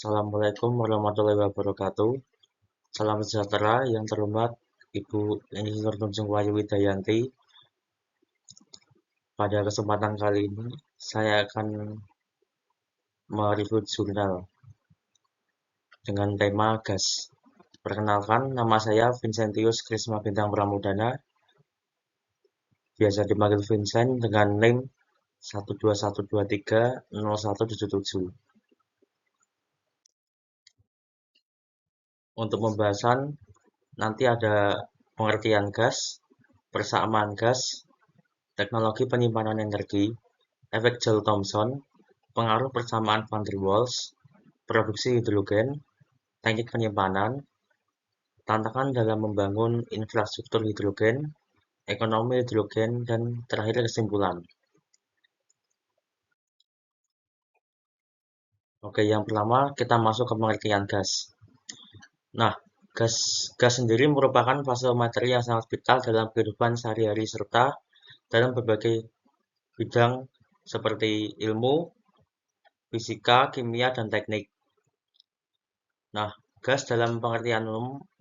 Assalamualaikum warahmatullahi wabarakatuh. Salam sejahtera yang terhormat Ibu Insinyur Tunjung Wayu Widayanti. Pada kesempatan kali ini, saya akan mereview jurnal dengan tema gas. Perkenalkan, nama saya Vincentius Krisma Bintang Pramudana, biasa dipanggil Vincent dengan NIM 121230177. Untuk pembahasan, nanti ada pengertian gas, persamaan gas, teknologi penyimpanan energi, efek Joule-Thomson, pengaruh persamaan van der Waals, produksi hidrogen, teknik penyimpanan, tantangan dalam membangun infrastruktur hidrogen, ekonomi hidrogen, dan terakhir kesimpulan. Oke, yang pertama kita masuk ke pengertian gas. Nah, gas sendiri merupakan fase materi yang sangat vital dalam kehidupan sehari-hari serta dalam berbagai bidang seperti ilmu, fisika, kimia, dan teknik. Nah, gas dalam pengertian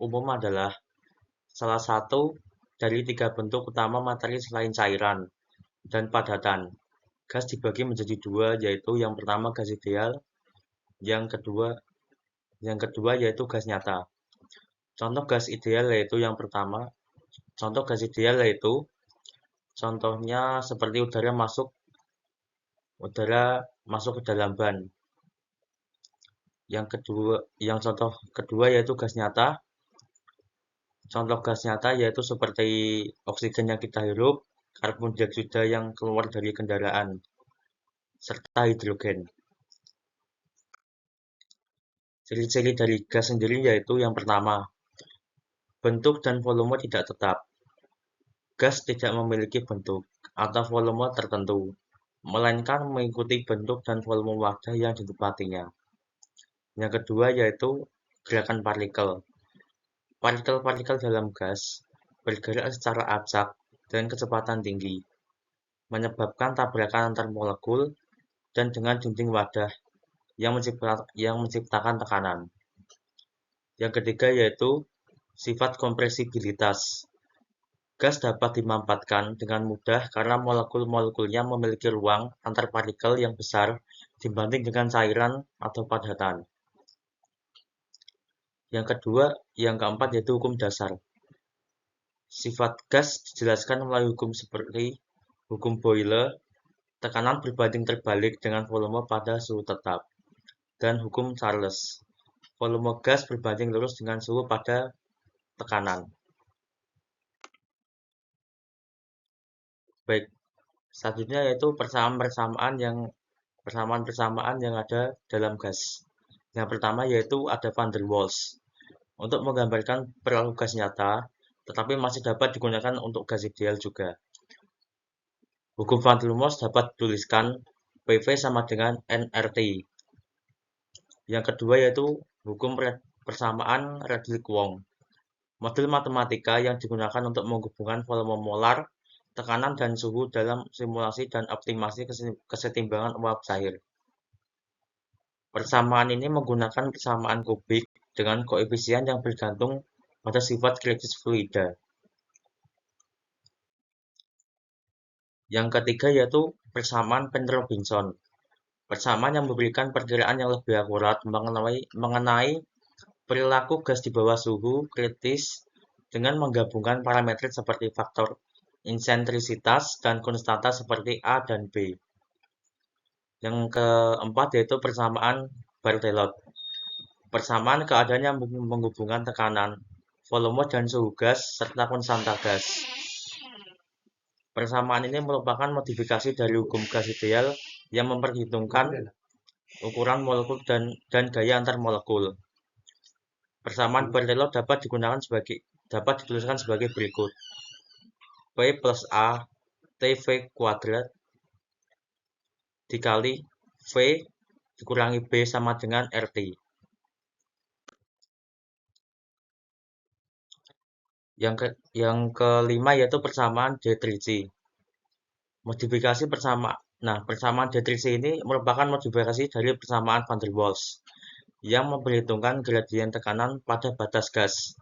umum adalah salah satu dari tiga bentuk utama materi selain cairan dan padatan. Gas dibagi menjadi dua, yaitu yang pertama gas ideal, yang kedua yaitu gas nyata. Contoh gas ideal yaitu yang pertama. Contoh gas ideal yaitu contohnya seperti udara masuk ke dalam ban. Yang contoh kedua yaitu gas nyata. Contoh gas nyata yaitu seperti oksigen yang kita hirup, karbon dioksida yang keluar dari kendaraan, serta hidrogen. Ciri-ciri dari gas sendiri yaitu yang pertama, bentuk dan volume tidak tetap. Gas tidak memiliki bentuk atau volume tertentu, melainkan mengikuti bentuk dan volume wadah yang ditempatinya. Yang kedua yaitu gerakan partikel. Partikel-partikel dalam gas bergerak secara acak dengan kecepatan tinggi, menyebabkan tabrakan antar molekul dan dengan dinding wadah yang menciptakan tekanan. Yang ketiga yaitu sifat kompresibilitas. Gas dapat dimampatkan dengan mudah karena molekul-molekulnya memiliki ruang antar partikel yang besar dibanding dengan cairan atau padatan. Yang keempat yaitu hukum dasar. Sifat gas dijelaskan melalui hukum seperti hukum Boyle, tekanan berbanding terbalik dengan volume pada suhu tetap, dan hukum Charles, volume gas berbanding lurus dengan suhu pada tekanan. Baik, selanjutnya yaitu persamaan-persamaan yang ada dalam gas. Yang pertama yaitu ada van der Waals. Untuk menggambarkan perilaku gas nyata, tetapi masih dapat digunakan untuk gas ideal juga. Hukum van der Waals dapat dituliskan PV sama dengan nRT. Yang kedua yaitu hukum persamaan Redlich-Kwong. Model matematika yang digunakan untuk menghubungkan volume molar, tekanan dan suhu dalam simulasi dan optimasi kesetimbangan uap cair. Persamaan ini menggunakan persamaan kubik dengan koefisien yang bergantung pada sifat kritis fluida. Yang ketiga yaitu persamaan Penn-Robinson. Persamaan yang memberikan perkiraan yang lebih akurat mengenai perilaku gas di bawah suhu kritis dengan menggabungkan parameter seperti faktor insentrisitas dan konstanta seperti A dan B. Yang keempat yaitu persamaan Bartelot. Persamaan keadaan yang menghubungkan tekanan, volume dan suhu gas, serta konstanta gas. Persamaan ini merupakan modifikasi dari hukum gas ideal yang memperhitungkan ukuran molekul dan gaya antar molekul. Persamaan Bartelot dapat dituliskan sebagai berikut. P plus A TV kuadrat dikali V dikurangi B sama dengan RT. Yang kelima yaitu persamaan Dietrich. Modifikasi persamaan. Nah, persamaan Dietrich ini merupakan modifikasi dari persamaan van der Waals. yang memperhitungkan gradien tekanan pada batas gas.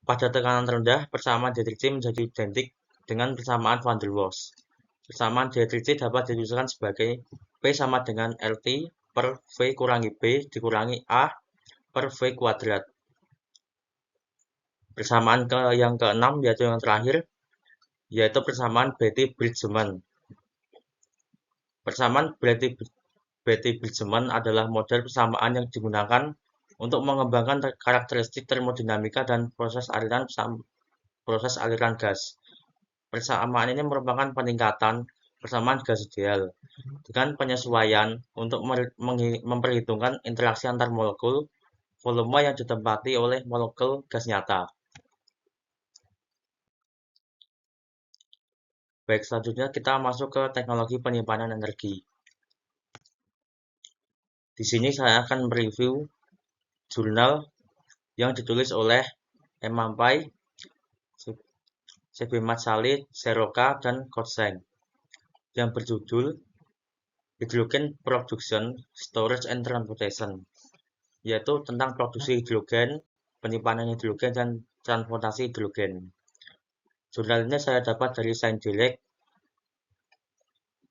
Pada tekanan rendah, persamaan dielectric menjadi identik dengan persamaan van der Waals. Persamaan dielectric dapat dituliskan sebagai P sama dengan LT per V kurangi B dikurangi A per V kuadrat. Persamaan yang keenam, yaitu yang terakhir, yaitu persamaan Betti-Bridgman. Persamaan Betti-Bridgman adalah model persamaan yang digunakan untuk mengembangkan karakteristik termodinamika dan proses aliran gas. Persamaan ini merupakan peningkatan persamaan gas ideal dengan penyesuaian untuk memperhitungkan interaksi antar molekul volume yang ditempati oleh molekul gas nyata. Baik, selanjutnya kita masuk ke teknologi penyimpanan energi. Di sini saya akan mereview jurnal yang ditulis oleh M. Mampai, C.B. Matsali, Seroka, dan Kotseng yang berjudul Hydrogen Production, Storage and Transportation, yaitu tentang produksi hidrogen, penyimpanan hidrogen, dan transportasi hidrogen. Jurnal ini saya dapat dari Science Direct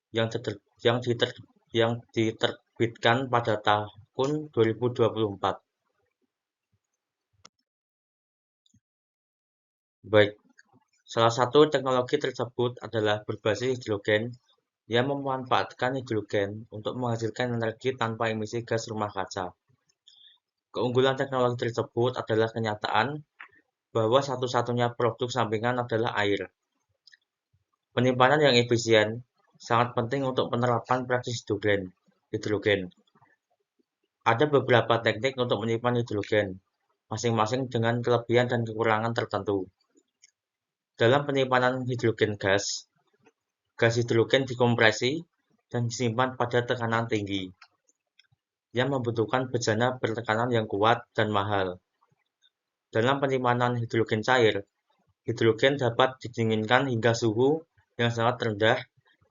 yang diterbitkan pada tahun 2024. Baik, salah satu teknologi tersebut adalah berbasis hidrogen yang memanfaatkan hidrogen untuk menghasilkan energi tanpa emisi gas rumah kaca. Keunggulan teknologi tersebut adalah kenyataan bahwa satu-satunya produk sampingan adalah air. Penyimpanan yang efisien sangat penting untuk penerapan praktis hidrogen. Ada beberapa teknik untuk menyimpan hidrogen, masing-masing dengan kelebihan dan kekurangan tertentu. Dalam penyimpanan hidrogen gas hidrogen dikompresi dan disimpan pada tekanan tinggi, yang membutuhkan bejana bertekanan yang kuat dan mahal. Dalam penyimpanan hidrogen cair, hidrogen dapat didinginkan hingga suhu yang sangat rendah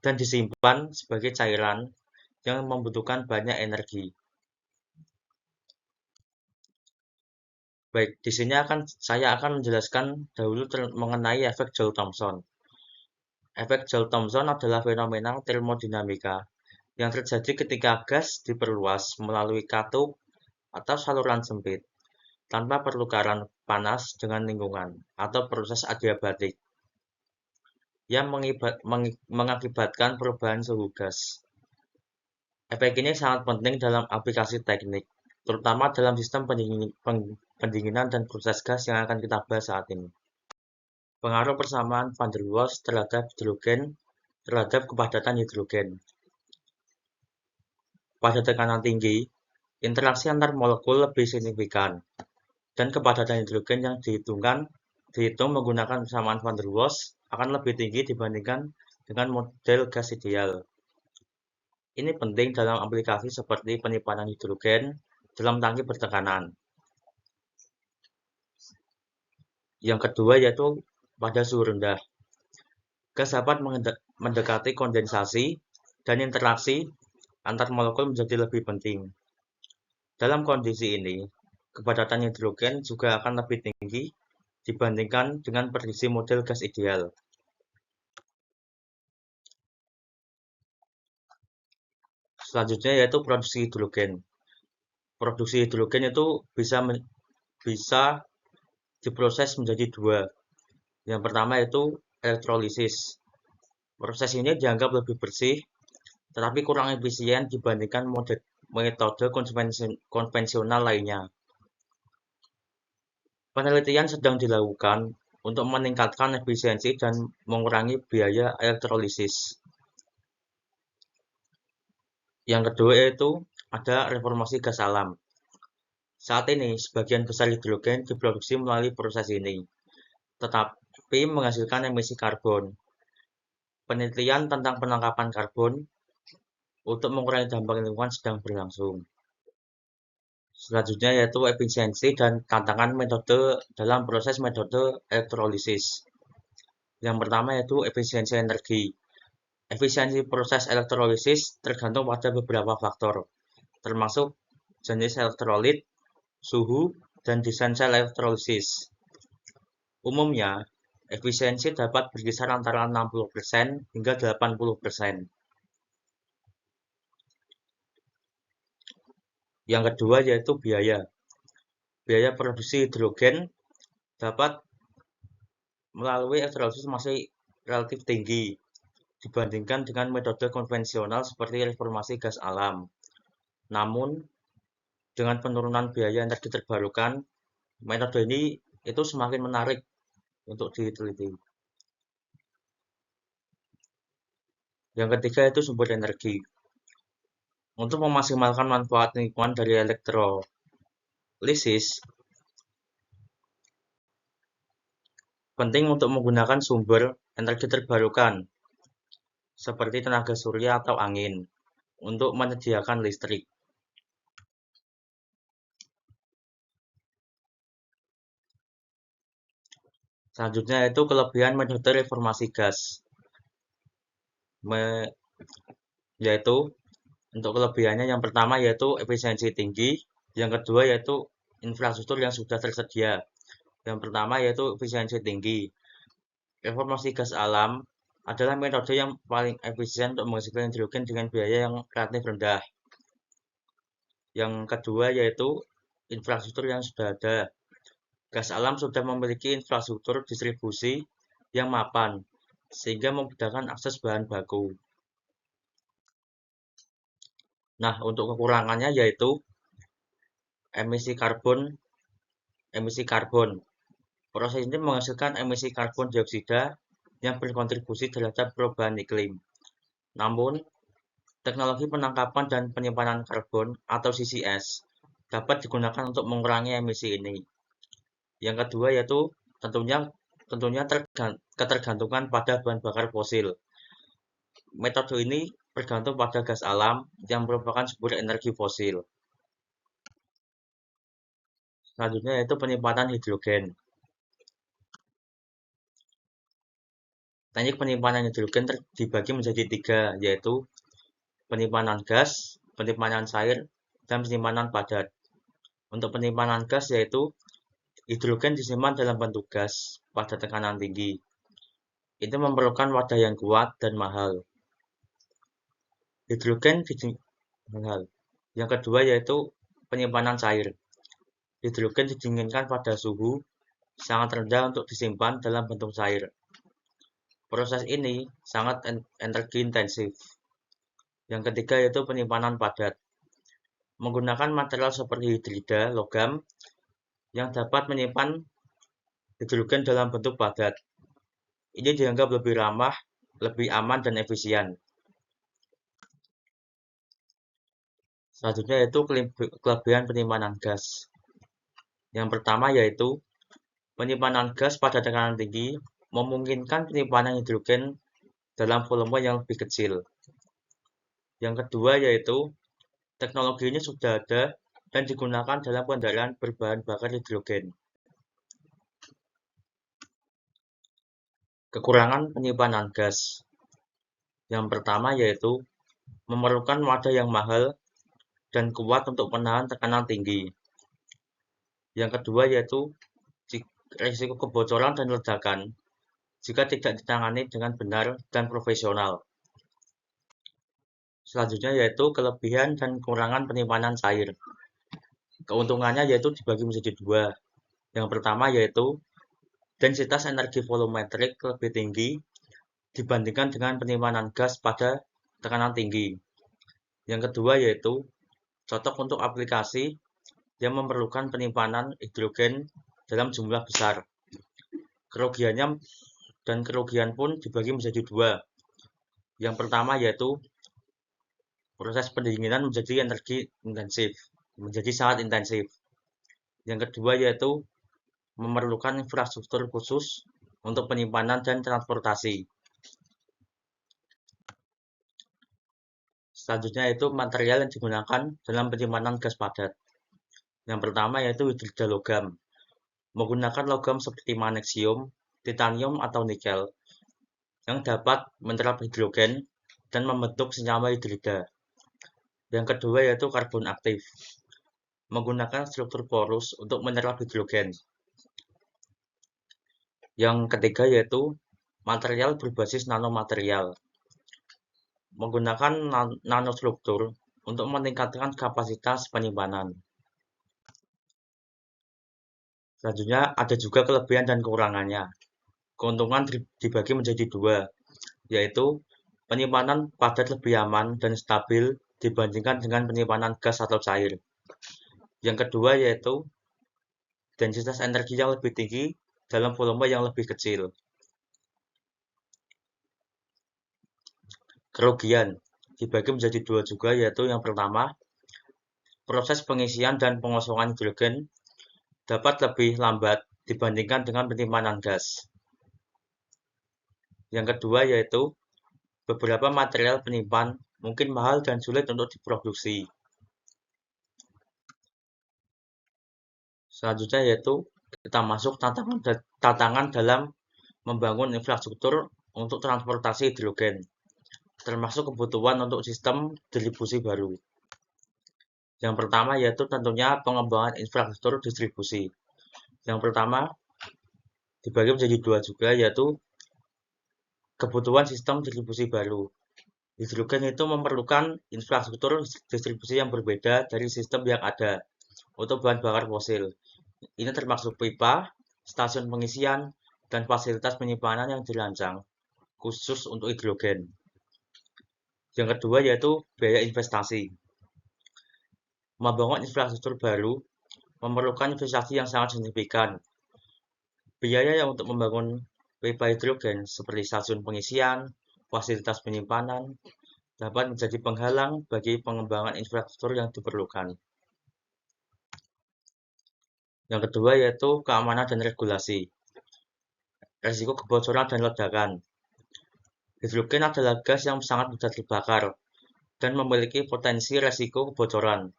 dan disimpan sebagai cairan yang membutuhkan banyak energi. Baik, di sini saya akan menjelaskan dahulu mengenai efek Joule-Thomson. Efek Joule-Thomson adalah fenomena termodinamika yang terjadi ketika gas diperluas melalui katup atau saluran sempit tanpa pertukaran panas dengan lingkungan atau proses adiabatik yang mengakibatkan perubahan suhu gas. Efek ini sangat penting dalam aplikasi teknik, terutama dalam sistem pendinginan dan proses gas yang akan kita bahas saat ini. Pengaruh persamaan van der Waals terhadap hidrogen terhadap kepadatan hidrogen. Pada tekanan tinggi, interaksi antar molekul lebih signifikan, dan kepadatan hidrogen yang dihitung menggunakan persamaan van der Waals akan lebih tinggi dibandingkan dengan model gas ideal. Ini penting dalam aplikasi seperti penyimpanan hidrogen dalam tangki bertekanan. Yang kedua yaitu pada suhu rendah. Gas dapat mendekati kondensasi dan interaksi antar molekul menjadi lebih penting. Dalam kondisi ini, kepadatan hidrogen juga akan lebih tinggi dibandingkan dengan prediksi model gas ideal. Selanjutnya yaitu produksi hidrogen. Produksi hidrogen itu bisa diproses menjadi dua. Yang pertama yaitu elektrolisis. Proses ini dianggap lebih bersih, tetapi kurang efisien dibandingkan metode konvensional lainnya. Penelitian sedang dilakukan untuk meningkatkan efisiensi dan mengurangi biaya elektrolisis. Yang kedua yaitu ada reformasi gas alam. Saat ini, sebagian besar hidrogen diproduksi melalui proses ini, tetapi menghasilkan emisi karbon. Penelitian tentang penangkapan karbon untuk mengurangi dampak lingkungan sedang berlangsung. Selanjutnya yaitu efisiensi dan tantangan metode dalam proses metode elektrolisis. Yang pertama yaitu efisiensi energi. Efisiensi proses elektrolisis tergantung pada beberapa faktor, termasuk jenis elektrolit, suhu, dan desain sel elektrolisis. Umumnya, efisiensi dapat berkisar antara 60% hingga 80%. Yang kedua yaitu biaya. Biaya produksi hidrogen dapat melalui elektrolisis masih relatif tinggi dibandingkan dengan metode konvensional seperti reformasi gas alam. Namun, dengan penurunan biaya energi terbarukan, metode ini itu semakin menarik untuk diteliti. Yang ketiga itu sumber energi. Untuk memaksimalkan manfaat lingkungan dari elektrolisis, penting untuk menggunakan sumber energi terbarukan seperti tenaga surya atau angin untuk menyediakan listrik. Selanjutnya itu kelebihan metode reformasi gas, yaitu untuk kelebihannya yang pertama yaitu efisiensi tinggi, yang kedua yaitu infrastruktur yang sudah tersedia. Yang pertama yaitu efisiensi tinggi. Reformasi gas alam adalah metode yang paling efisien untuk menghasilkan hidrogen dengan biaya yang relatif rendah. Yang kedua yaitu infrastruktur yang sudah ada. Gas alam sudah memiliki infrastruktur distribusi yang mapan, sehingga memudahkan akses bahan baku. Nah, untuk kekurangannya yaitu emisi karbon. Proses ini menghasilkan emisi karbon dioksida yang berkontribusi terhadap perubahan iklim. Namun, teknologi penangkapan dan penyimpanan karbon atau CCS dapat digunakan untuk mengurangi emisi ini. Yang kedua yaitu tentunya ketergantungan pada bahan bakar fosil. Metode ini bergantung pada gas alam yang merupakan sumber energi fosil. Selanjutnya yaitu penyimpanan hidrogen. Teknik penyimpanan hidrogen dibagi menjadi 3, yaitu penyimpanan gas, penyimpanan cair, dan penyimpanan padat. Untuk penyimpanan gas yaitu hidrogen disimpan dalam bentuk gas pada tekanan tinggi. Itu memerlukan wadah yang kuat dan mahal. Mahal. Yang kedua yaitu penyimpanan cair. Hidrogen didinginkan pada suhu sangat rendah untuk disimpan dalam bentuk cair. Proses ini sangat energi intensif. Yang ketiga yaitu penyimpanan padat. Menggunakan material seperti hidrida logam yang dapat menyimpan hidrogen dalam bentuk padat. Ini dianggap lebih ramah, lebih aman, dan efisien. Selanjutnya yaitu kelebihan penyimpanan gas. Yang pertama yaitu penyimpanan gas pada tekanan tinggi memungkinkan penyimpanan hidrogen dalam volume yang lebih kecil. Yang kedua yaitu teknologi ini sudah ada dan digunakan dalam kendaraan berbahan bakar hidrogen. Kekurangan penyimpanan gas. Yang pertama yaitu memerlukan wadah yang mahal dan kuat untuk menahan tekanan tinggi. Yang kedua yaitu risiko kebocoran dan ledakan jika tidak ditangani dengan benar dan profesional. Selanjutnya yaitu kelebihan dan kekurangan penyimpanan cair. Keuntungannya yaitu dibagi menjadi 2. Yang pertama yaitu densitas energi volumetrik lebih tinggi dibandingkan dengan penyimpanan gas pada tekanan tinggi. Yang kedua yaitu cocok untuk aplikasi yang memerlukan penyimpanan hidrogen dalam jumlah besar. Kerugian pun dibagi menjadi 2. Yang pertama yaitu proses pendinginan menjadi sangat intensif. Yang kedua yaitu memerlukan infrastruktur khusus untuk penyimpanan dan transportasi. Selanjutnya yaitu material yang digunakan dalam penyimpanan gas padat. Yang pertama yaitu hidrida logam. Menggunakan logam seperti magnesium, titanium, atau nikel yang dapat menyerap hidrogen dan membentuk senyawa hidrida. Yang kedua yaitu karbon aktif. menggunakan struktur porus untuk menyerap hidrogen. Yang ketiga yaitu material berbasis nanomaterial, menggunakan nanostruktur untuk meningkatkan kapasitas penyimpanan. Selanjutnya ada juga kelebihan dan kekurangannya. Keuntungan dibagi menjadi dua, yaitu penyimpanan padat lebih aman dan stabil dibandingkan dengan penyimpanan gas atau cair. Yang kedua yaitu densitas energi yang lebih tinggi dalam volume yang lebih kecil. Kerugian dibagi menjadi dua juga, yaitu yang pertama, proses pengisian dan pengosongan hidrogen dapat lebih lambat dibandingkan dengan penyimpanan gas. Yang kedua yaitu beberapa material penyimpan mungkin mahal dan sulit untuk diproduksi. Selanjutnya yaitu kita masuk tantangan dalam membangun infrastruktur untuk transportasi hidrogen, termasuk kebutuhan untuk sistem distribusi baru. Yang pertama yaitu tentunya pengembangan infrastruktur distribusi. Yang pertama dibagi menjadi dua juga, yaitu kebutuhan sistem distribusi baru. Hidrogen itu memerlukan infrastruktur distribusi yang berbeda dari sistem yang ada untuk bahan bakar fosil. Ini termasuk pipa, stasiun pengisian, dan fasilitas penyimpanan yang dirancang khusus untuk hidrogen. Yang kedua yaitu biaya investasi. Membangun infrastruktur baru memerlukan investasi yang sangat signifikan. Biaya yang untuk membangun pipa hidrogen seperti stasiun pengisian, fasilitas penyimpanan, dapat menjadi penghalang bagi pengembangan infrastruktur yang diperlukan. Yang kedua yaitu keamanan dan regulasi. Risiko kebocoran dan ledakan. Hidrogen adalah gas yang sangat mudah terbakar dan memiliki potensi risiko kebocoran.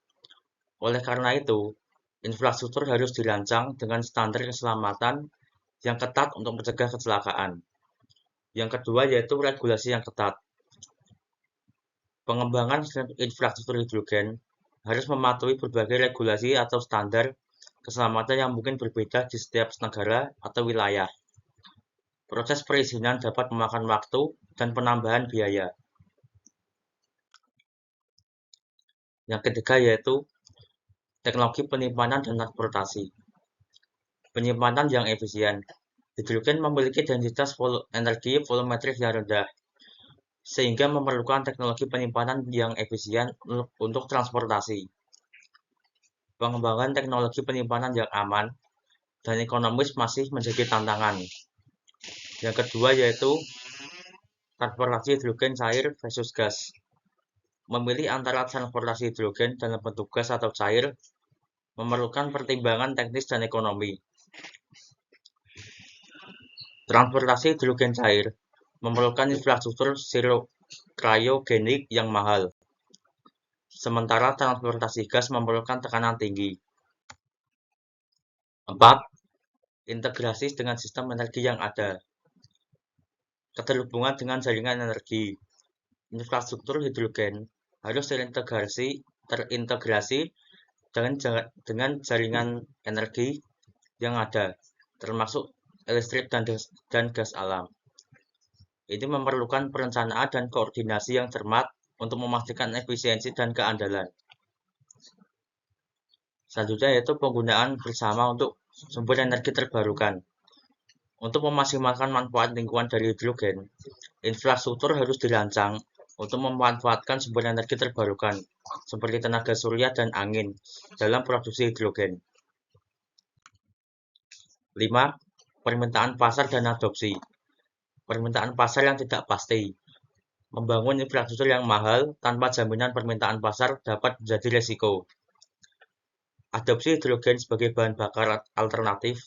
Oleh karena itu, infrastruktur harus dirancang dengan standar keselamatan yang ketat untuk mencegah kecelakaan. Yang kedua yaitu regulasi yang ketat. Pengembangan infrastruktur hidrogen harus mematuhi berbagai regulasi atau standar keselamatan yang mungkin berbeda di setiap negara atau wilayah. Proses perizinan dapat memakan waktu dan penambahan biaya. Yang ketiga yaitu teknologi penyimpanan dan transportasi. Penyimpanan yang efisien. Hidrogen memiliki densitas energi volumetrik yang rendah, sehingga memerlukan teknologi penyimpanan yang efisien untuk transportasi. Pengembangan teknologi penyimpanan yang aman dan ekonomis masih menjadi tantangan. Yang kedua yaitu transportasi hidrogen cair versus gas. Memilih antara transportasi hidrogen dalam bentuk gas atau cair memerlukan pertimbangan teknis dan ekonomi. Transportasi hidrogen cair memerlukan infrastruktur kriogenik yang mahal, sementara transportasi gas memerlukan tekanan tinggi. 4. Integrasi dengan sistem energi yang ada. Keterhubungan dengan jaringan energi. Infrastruktur hidrogen harus terintegrasi dengan jaringan energi yang ada, termasuk listrik dan gas alam. Ini memerlukan perencanaan dan koordinasi yang cermat untuk memastikan efisiensi dan keandalan. Selanjutnya yaitu penggunaan bersama untuk sumber energi terbarukan. Untuk memaksimalkan manfaat lingkungan dari hidrogen, infrastruktur harus dirancang untuk memanfaatkan sumber energi terbarukan, seperti tenaga surya dan angin, dalam produksi hidrogen. 5. Permintaan pasar dan adopsi. Permintaan pasar yang tidak pasti. Membangun infrastruktur yang mahal tanpa jaminan permintaan pasar dapat menjadi risiko. Adopsi hidrogen sebagai bahan bakar alternatif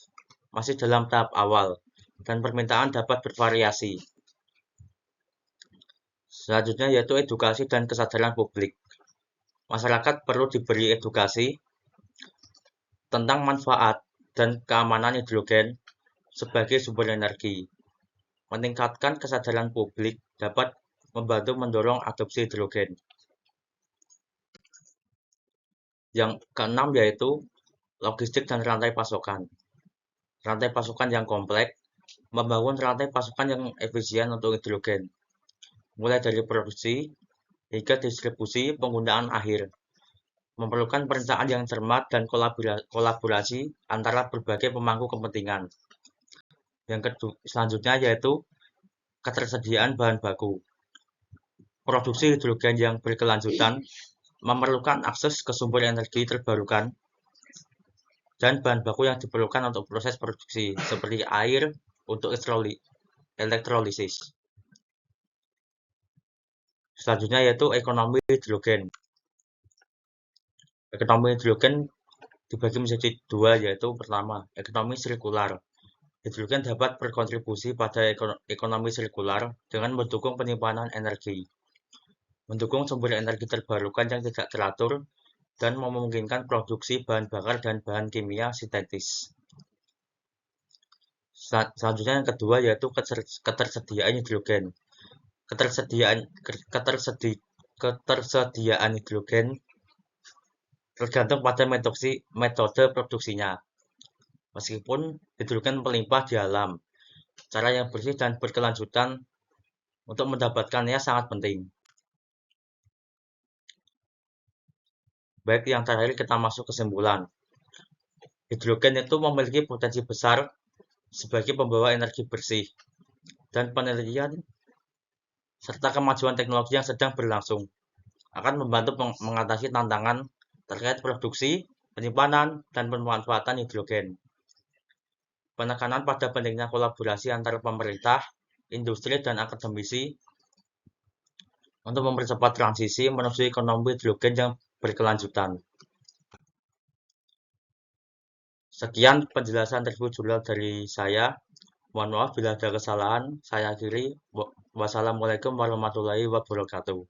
masih dalam tahap awal, dan permintaan dapat bervariasi. Selanjutnya yaitu edukasi dan kesadaran publik. Masyarakat perlu diberi edukasi tentang manfaat dan keamanan hidrogen sebagai sumber energi. Meningkatkan kesadaran publik dapat membantu mendorong adopsi hidrogen. Yang keenam yaitu logistik dan rantai pasokan. Rantai pasokan yang kompleks, membangun rantai pasokan yang efisien untuk hidrogen, mulai dari produksi hingga distribusi penggunaan akhir, memerlukan perencanaan yang cermat dan kolaborasi antara berbagai pemangku kepentingan. Selanjutnya yaitu ketersediaan bahan baku. Produksi hidrogen yang berkelanjutan memerlukan akses ke sumber energi terbarukan dan bahan baku yang diperlukan untuk proses produksi, seperti air untuk elektrolisis. Selanjutnya yaitu ekonomi hidrogen. Ekonomi hidrogen dibagi menjadi dua, yaitu pertama, ekonomi sirkular. Hidrogen dapat berkontribusi pada ekonomi sirkular dengan mendukung penyimpanan energi, mendukung sumber energi terbarukan yang tidak teratur, dan memungkinkan produksi bahan bakar dan bahan kimia sintetis. Selanjutnya yang kedua yaitu ketersediaan hidrogen. Ketersediaan hidrogen tergantung pada metode produksinya. Meskipun hidrogen melimpah di alam, cara yang bersih dan berkelanjutan untuk mendapatkannya sangat penting. Baik, yang terakhir kita masuk kesimpulan. Hidrogen itu memiliki potensi besar sebagai pembawa energi bersih, dan penelitian serta kemajuan teknologi yang sedang berlangsung akan membantu mengatasi tantangan terkait produksi, penyimpanan, dan pemanfaatan hidrogen. Penekanan pada pentingnya kolaborasi antara pemerintah, industri, dan akademisi untuk mempercepat transisi menuju ekonomi hidrogen yang berkelanjutan. Sekian penjelasan review jurnal dari saya. Mohon maaf bila ada kesalahan. Saya akhiri. Wassalamualaikum warahmatullahi wabarakatuh.